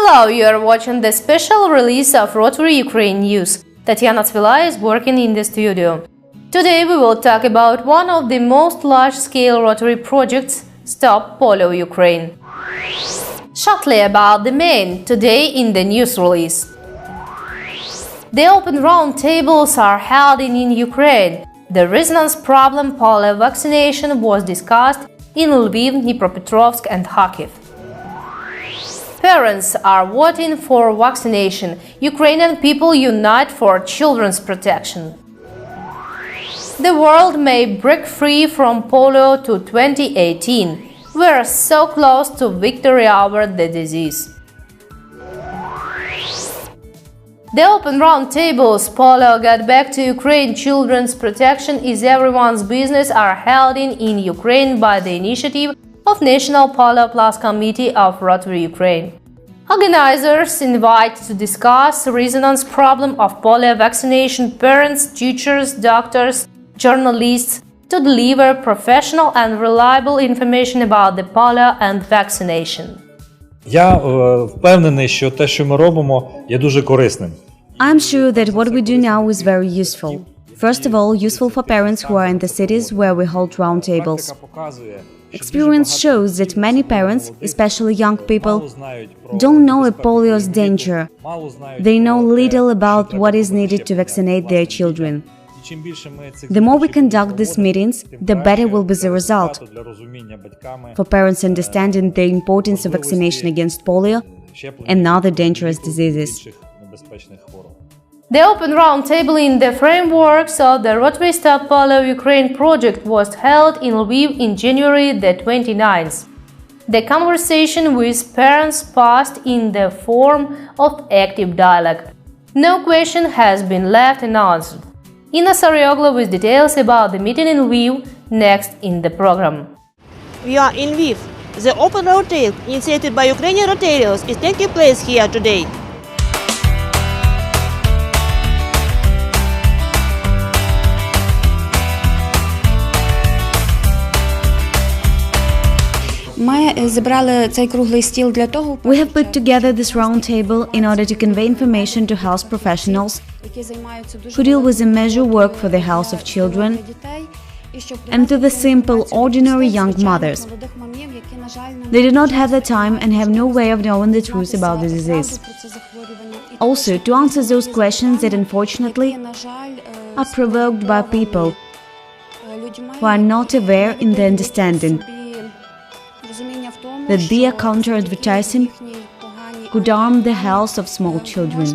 Hello, you are watching the special release of Rotary Ukraine news. Tatiana Svila is working in the studio. Today we will talk about one of the most large-scale Rotary projects, Stop Polio Ukraine. Shortly about the main today in the news release. The open roundtables are held in Ukraine. The resonance problem polio vaccination was discussed in Lviv, Dnipropetrovsk and Kharkiv. Parents are voting for vaccination. Ukrainian people unite for children's protection. The world may break free from polio to 2018. We are so close to victory over the disease. The open roundtables Polio Get Back to Ukraine Children's Protection is Everyone's Business are held in Ukraine by the initiative of National Polio Plus Committee of Rotary Ukraine. Organizers invite to discuss the resonance problem of polio vaccination parents, teachers, doctors, journalists to deliver professional and reliable information about the polio and vaccination. Я впевнений, що те, що ми робимо, є дуже корисним. I'm sure that what we do now is very useful. First of all, useful for parents who are in the cities where we hold roundtables. Experience shows that many parents, especially young people, don't know polio's danger. They know little about what is needed to vaccinate their children. The more we conduct these meetings, the better will be the result for parents understanding the importance of vaccination against polio and other dangerous diseases. The open roundtable in the frameworks of the Rotary Stop Polio Ukraine project was held in Lviv in January the 29th. The conversation with parents passed in the form of active dialogue. No question has been left unanswered. Inna Sarioglu with details about the meeting in Lviv next in the program. We are in Lviv. The open roundtable initiated by Ukrainian Rotarians is taking place here today. We have put together this roundtable in order to convey information to health professionals who deal with the measure work for the health of children and to the simple, ordinary young mothers. They do not have the time and have no way of knowing the truth about the disease. Also, to answer those questions that unfortunately are provoked by people who are not aware in their understanding that their counter-advertising could harm the health of small children.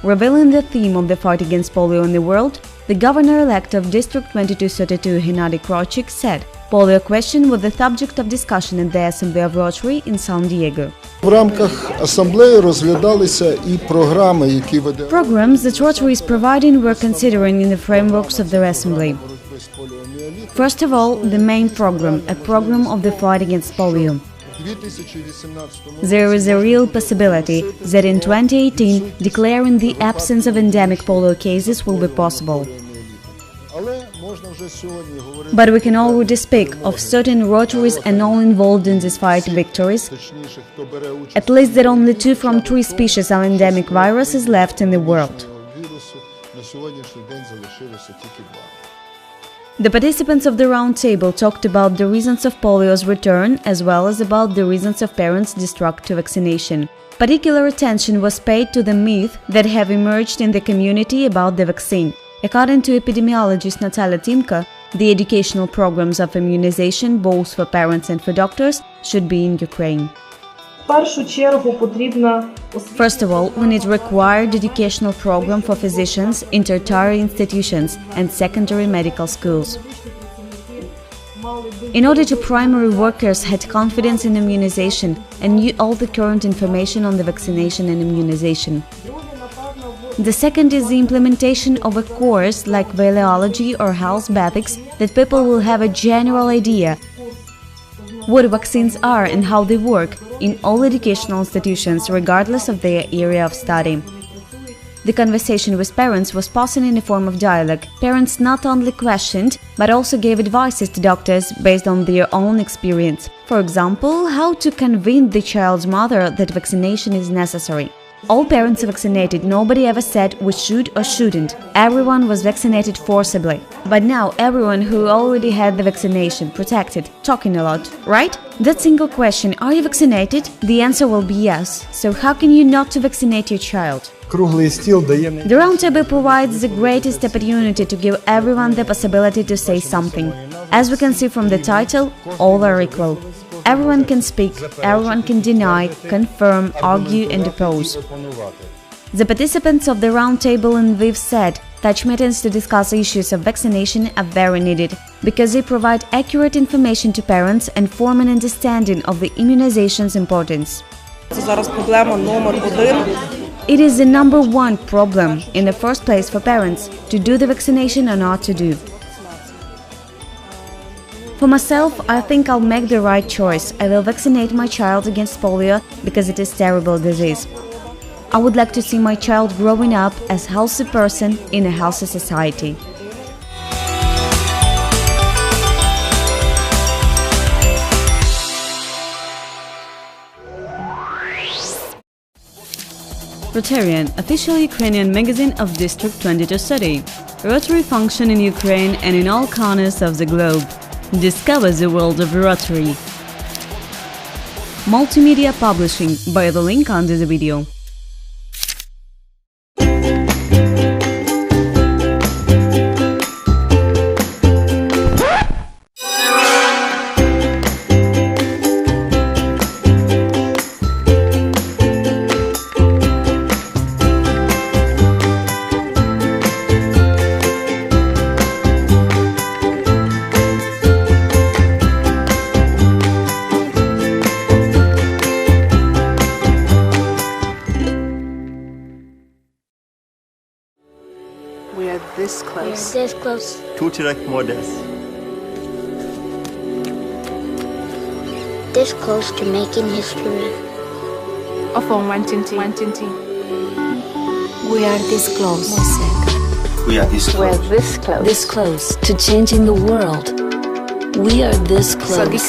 Revealing the theme of the fight against polio in the world, the governor-elect of District 2232 Hennady Krochik said, "Polio question was the subject of discussion at the Assembly of Rotary in San Diego." Programs that Rotary is providing were considering in the frameworks of their Assembly. First of all, the main program, a program of the fight against polio. There is a real possibility that in 2018, declaring the absence of endemic polio cases will be possible. But we can already speak of certain Rotaries and all involved in this fight victories, at least that only 2 from 3 species of endemic viruses left in the world. The participants of the roundtable talked about the reasons of polio's return as well as about the reasons of parents' distrust to vaccination. Particular attention was paid to the myths that have emerged in the community about the vaccine. According to epidemiologist Natalia Timko, the educational programs of immunization, both for parents and for doctors, should be in Ukraine. First of all, we need required educational program for physicians in tertiary institutions and secondary medical schools. In order to primary workers had confidence in immunization and knew all the current information on the vaccination and immunization. The second is the implementation of a course like biology or health basics that people will have a general idea what vaccines are and how they work in all educational institutions regardless of their area of study. The conversation with parents was possible in the form of dialogue. Parents not only questioned, but also gave advices to doctors based on their own experience. For example, how to convince the child's mother that vaccination is necessary. All parents are vaccinated, nobody ever said we should or shouldn't. Everyone was vaccinated forcibly. But now everyone who already had the vaccination, protected, talking a lot, right? That single question, are you vaccinated? The answer will be yes. So how can you not to vaccinate your child? The roundtable provides the greatest opportunity to give everyone the possibility to say something. As we can see from the title, all are equal. Everyone can speak, everyone can deny, confirm, argue and oppose. The participants of the roundtable in Lviv said such meetings to discuss issues of vaccination are very needed, because they provide accurate information to parents and form an understanding of the immunization's importance. It is the number one problem in the first place for parents to do the vaccination or not to do. For myself, I think I'll make the right choice. I will vaccinate my child against polio because it is a terrible disease. I would like to see my child growing up as a healthy person in a healthy society. Rotarian, official Ukrainian magazine of District 22 City. Rotary function in Ukraine and in all corners of the globe. Discover the world of Rotary. Multimedia publishing by the link under the video. We are this close. We are this close. This close to making history. We are this close. We are this We're close. this close. This close to changing the world. We are this close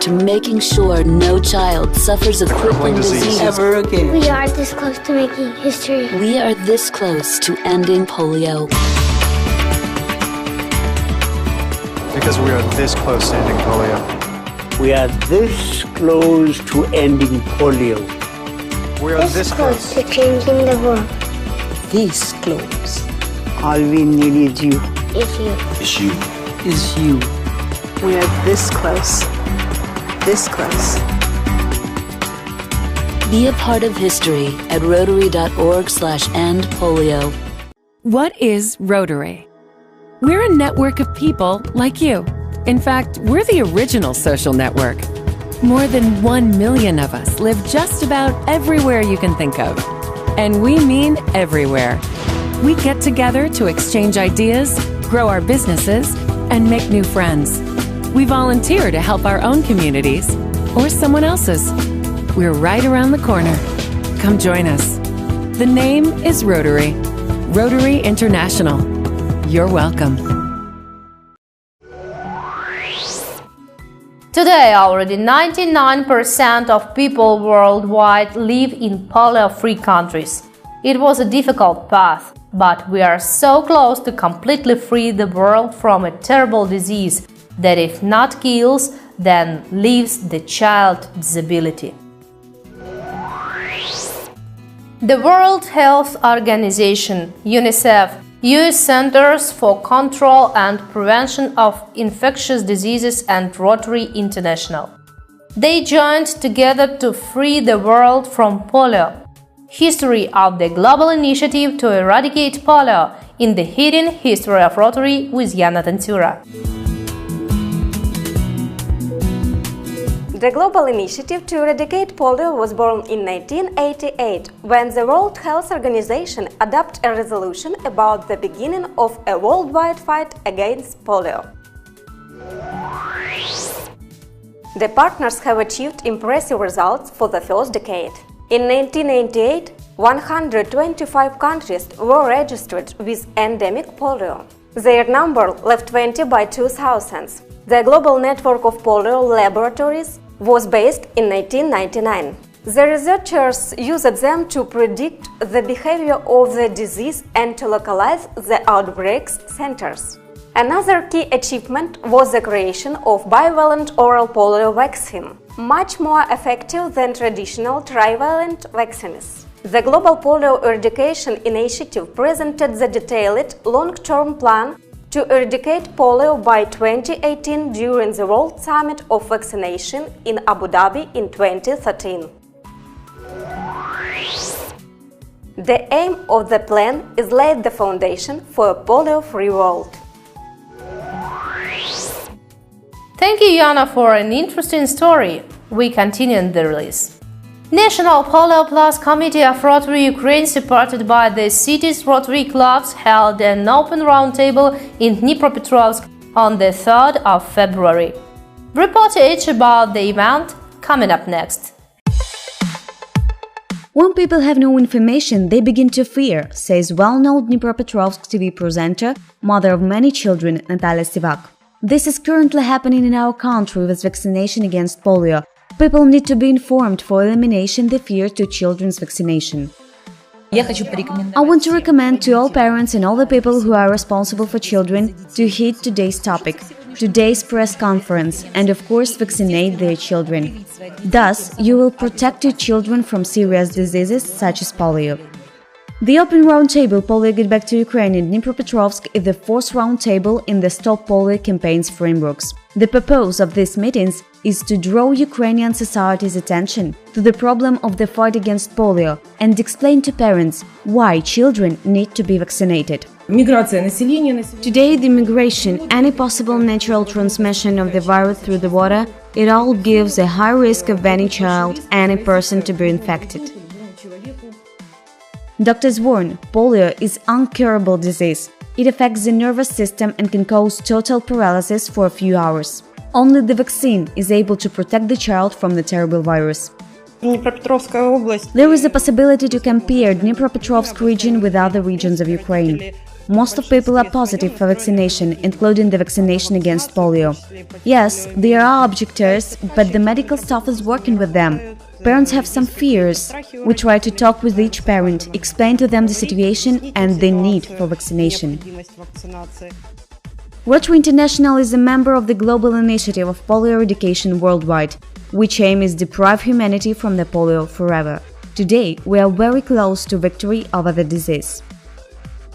to making sure no child suffers a crippling disease ever again. We are this close to making history. We are this close to ending polio. Because we are this close to ending polio. We are this close to ending polio. We are this close to changing the world. This close. All we need is you. Is you. It's you. Is you. We are this close. This close. Be a part of history at rotary.org/endpolio. What is Rotary? We're a network of people like you. In fact, we're the original social network. More than 1 million of us live just about everywhere you can think of. And we mean everywhere. We get together to exchange ideas, grow our businesses, and make new friends. We volunteer to help our own communities or someone else's. We're right around the corner. Come join us. The name is Rotary. Rotary International. You're welcome. Today, already 99% of people worldwide live in polio-free countries. It was a difficult path, but we are so close to completely free the world from a terrible disease that if not kills, then leaves the child disability. The World Health Organization, UNICEF, US Centers for Control and Prevention of Infectious Diseases and Rotary International. They joined together to free the world from polio. History of the global initiative to eradicate polio in the hidden history of Rotary with Yana Tantura. The global initiative to eradicate polio was born in 1988, when the World Health Organization adopted a resolution about the beginning of a worldwide fight against polio. The partners have achieved impressive results for the first decade. In 1998, 125 countries were registered with endemic polio. Their number left 20 by 2000. The global network of polio laboratories was based in 1999. The researchers used them to predict the behavior of the disease and to localize the outbreaks centers. Another key achievement was the creation of bivalent oral polio vaccine, much more effective than traditional trivalent vaccines. The Global Polio Eradication Initiative presented the detailed long-term plan to eradicate polio by 2018 during the World Summit of Vaccination in Abu Dhabi in 2013. The aim of the plan is lay the foundation for a polio-free world. Thank you, Yana, for an interesting story. We continue in the release. National Polio Plus Committee of Rotary Ukraine, supported by the city's Rotary clubs, held an open roundtable in Dnipropetrovsk on the 3rd of February. Reportage about the event coming up next. When people have no information, they begin to fear, says well-known Dnipropetrovsk TV presenter, mother of many children, Natalia Sivak. This is currently happening in our country with vaccination against polio. People need to be informed for elimination the fear to children's vaccination. I want to recommend to all parents and all the people who are responsible for children to heed today's topic, today's press conference, and of course vaccinate their children. Thus, you will protect your children from serious diseases such as polio. The Open Roundtable Polio Get Back to Ukraine in Dnipropetrovsk is the fourth roundtable in the Stop Polio campaign's frameworks. The purpose of these meetings is to draw Ukrainian society's attention to the problem of the fight against polio and explain to parents why children need to be vaccinated. Today, the migration, any possible natural transmission of the virus through the water, it all gives a high risk of any child, any person to be infected. Doctors warn, polio is an incurable disease. It affects the nervous system and can cause total paralysis for a few hours. Only the vaccine is able to protect the child from the terrible virus. There is a possibility to compare Dnipropetrovsk region with other regions of Ukraine. Most of people are positive for vaccination, including the vaccination against polio. Yes, there are objectors, but the medical staff is working with them. Parents have some fears. We try to talk with each parent, explain to them the situation and the need for vaccination. Rotary International is a member of the global initiative of polio eradication worldwide, which aim is deprive humanity from the polio forever. Today, we are very close to victory over the disease.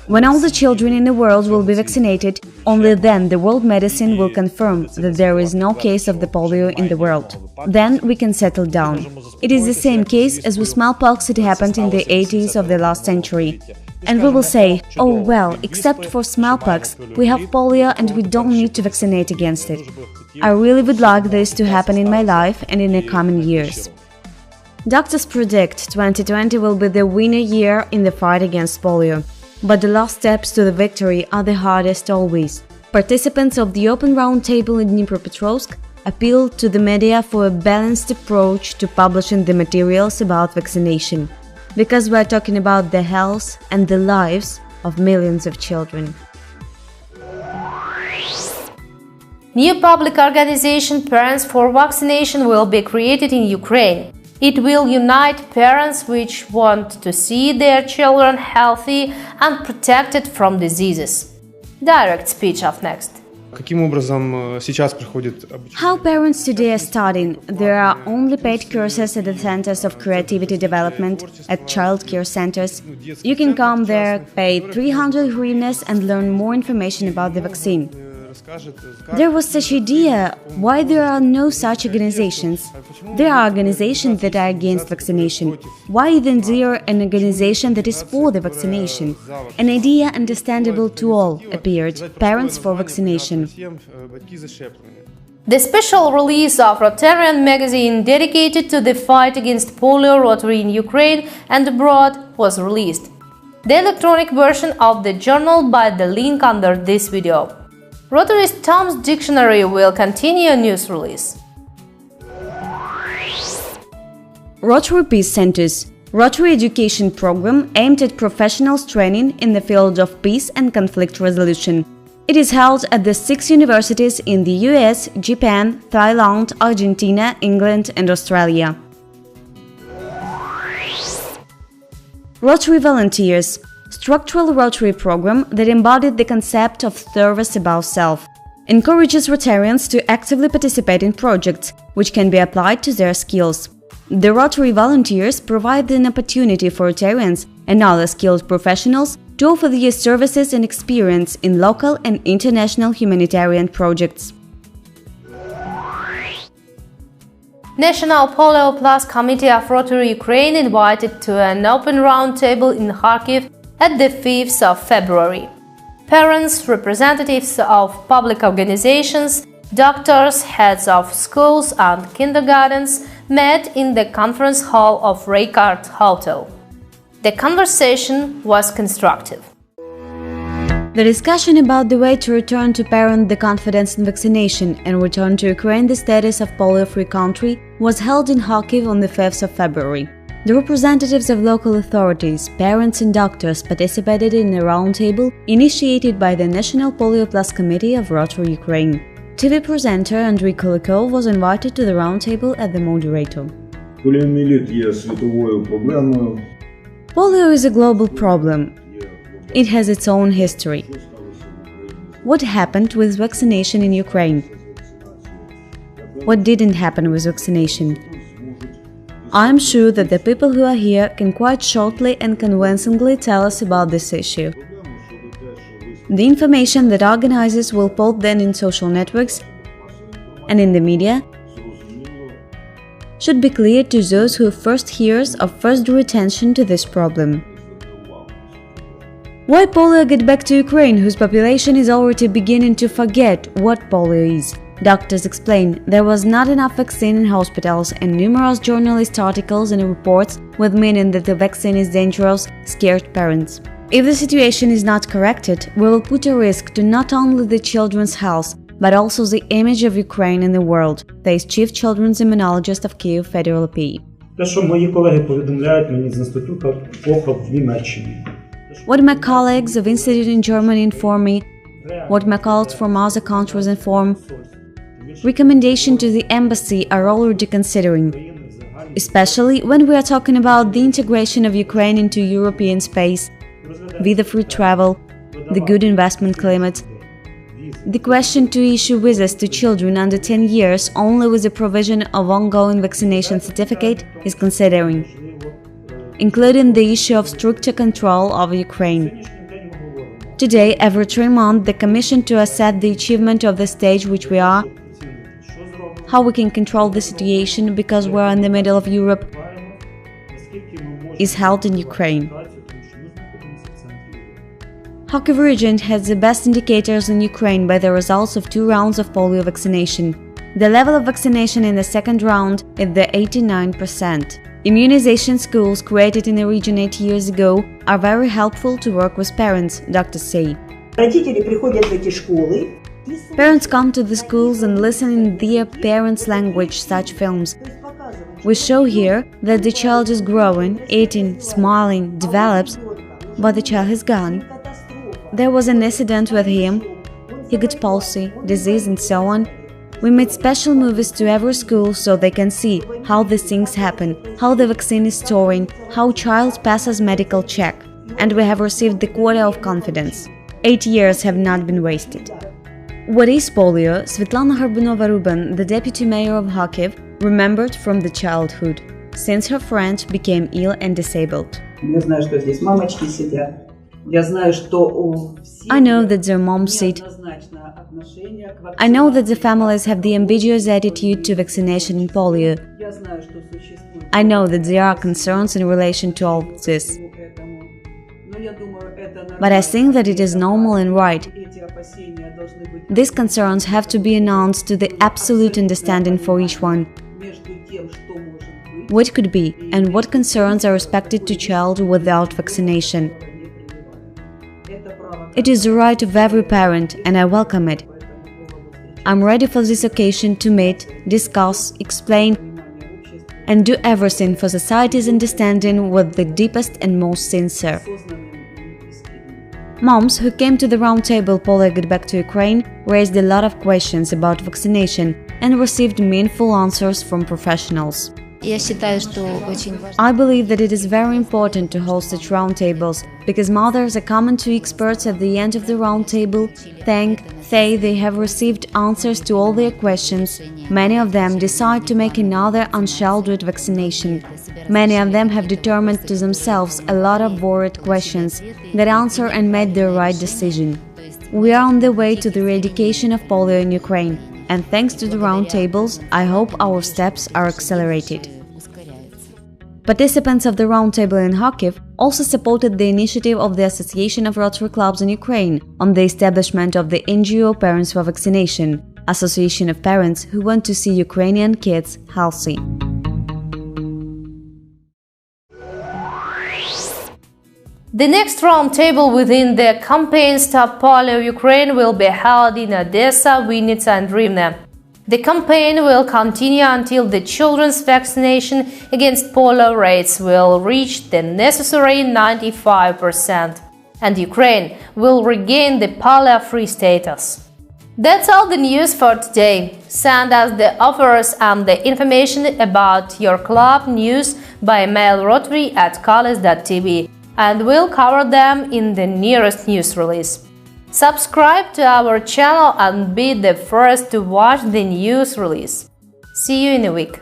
When all the children in the world will be vaccinated, only then the world medicine will confirm that there is no case of the polio in the world. Then we can settle down. It is the same case as with smallpox it happened in the 80s of the last century. And we will say, oh well, except for smallpox, we have polio and we don't need to vaccinate against it. I really would like this to happen in my life and in the coming years. Doctors predict 2020 will be the winner year in the fight against polio. But the last steps to the victory are the hardest always. Participants of the Open Roundtable in Dnipropetrovsk appealed to the media for a balanced approach to publishing the materials about vaccination, because we are talking about the health and the lives of millions of children. New public organization Parents for Vaccination will be created in Ukraine. It will unite parents which want to see their children healthy and protected from diseases. Direct speech up next. How parents today are studying? There are only paid courses at the centers of creativity development, at child care centers. You can come there, pay 300 hryvnias and learn more information about the vaccine. There was such idea, why there are no such organizations? There are organizations that are against vaccination. Why isn't there an organization that is for the vaccination? An idea understandable to all appeared, Parents for Vaccination. The special release of Rotarian magazine dedicated to the fight against polio Rotary in Ukraine and abroad was released. The electronic version of the journal by the link under this video. Rotary's Tom's Dictionary will continue news release. Rotary Peace Centers. Rotary education program aimed at professionals training in the field of peace and conflict resolution. It is held at the 6 universities in the US, Japan, Thailand, Argentina, England and Australia. Rotary Volunteers – structural Rotary program that embodied the concept of service above self. Encourages Rotarians to actively participate in projects, which can be applied to their skills. The Rotary Volunteers provide an opportunity for Rotarians and other skilled professionals to offer their services and experience in local and international humanitarian projects. National Polio Plus Committee of Rotary Ukraine invited to an open roundtable in Kharkiv at the 5th of February. Parents, representatives of public organizations, doctors, heads of schools and kindergartens met in the conference hall of Reykart Hotel. The conversation was constructive. The discussion about the way to return to parent the confidence in vaccination and return to Ukraine the status of polio-free country was held in Kharkiv on the 5th of February. The representatives of local authorities, parents and doctors participated in a roundtable initiated by the National Polio Plus Committee of Rotary Ukraine. TV presenter Andriy Kulikov was invited to the roundtable as the moderator. Polio is a global problem. It has its own history. What happened with vaccination in Ukraine? What didn't happen with vaccination? I am sure that the people who are here can quite shortly and convincingly tell us about this issue. The information that organizers will post then in social networks and in the media should be clear to those who first hears or first drew attention to this problem. Why polio get back to Ukraine, whose population is already beginning to forget what polio is? Doctors explain there was not enough vaccine in hospitals, and numerous journalist articles and reports with meaning that the vaccine is dangerous scared parents. If the situation is not corrected, we will put a risk to not only the children's health, but also the image of Ukraine in the world, says Chief Children's Immunologist of Kyiv Federal AP. What my colleagues of Institute in Germany inform me, what my colleagues from other countries inform, recommendations to the embassy are already considering, especially when we are talking about the integration of Ukraine into European space, visa-free travel, the good investment climate. The question to issue visas to children under 10 years only with the provision of ongoing vaccination certificate is considering, including the issue of stricter control of Ukraine. Today, every 3 months, the Commission to assess the achievement of the stage which we are, how we can control the situation because we are in the middle of Europe, is held in Ukraine. Kharkiv region has the best indicators in Ukraine by the results of 2 rounds of polio vaccination. The level of vaccination in the second round is the 89%. Immunization schools created in the region 8 years ago are very helpful to work with parents, doctors say. Parents come to the schools and listen in their parents' language such films. We show here that the child is growing, eating, smiling, develops, but the child is gone. There was an incident with him, he got palsy, disease and so on. We made special movies to every school so they can see how these things happen, how the vaccine is storing, how child passes medical check. And we have received the quota of confidence. 8 years have not been wasted. What is polio? Svetlana Горбунова-Ruben, the deputy mayor of Kharkiv, remembered from the childhood, since her friend became ill and disabled. I know that their moms sit. I know that the families have the ambiguous attitude to vaccination and polio. I know that there are concerns in relation to all this. But I think that it is normal and right. These concerns have to be announced to the absolute understanding for each one. What could be and what concerns are respected to child without vaccination. It is the right of every parent, and I welcome it. I'm ready for this occasion to meet, discuss, explain, and do everything for society's understanding with the deepest and most sincere. Moms who came to the roundtable Polio Get Back to Ukraine raised a lot of questions about vaccination and received meaningful answers from professionals. I believe that it is very important to host such roundtables because mothers are coming to experts at the end of the roundtable, say they have received answers to all their questions. Many of them decide to make another unsheltered vaccination. Many of them have determined to themselves a lot of worried questions that answer and made the right decision. We are on the way to the eradication of polio in Ukraine. And thanks to the roundtables, I hope our steps are accelerated. Participants of the roundtable in Kharkiv also supported the initiative of the Association of Rotary Clubs in Ukraine on the establishment of the NGO Parents for Vaccination, association of parents who want to see Ukrainian kids healthy. The next roundtable within the campaign Stop Polio Ukraine will be held in Odessa, Vinnytsia and Rivne. The campaign will continue until the children's vaccination against polio rates will reach the necessary 95%, and Ukraine will regain the polio-free status. That's all the news for today. Send us the offers and the information about your club news by mail rotary@college.tv. And we'll cover them in the nearest news release. Subscribe to our channel and be the first to watch the news release. See you in a week.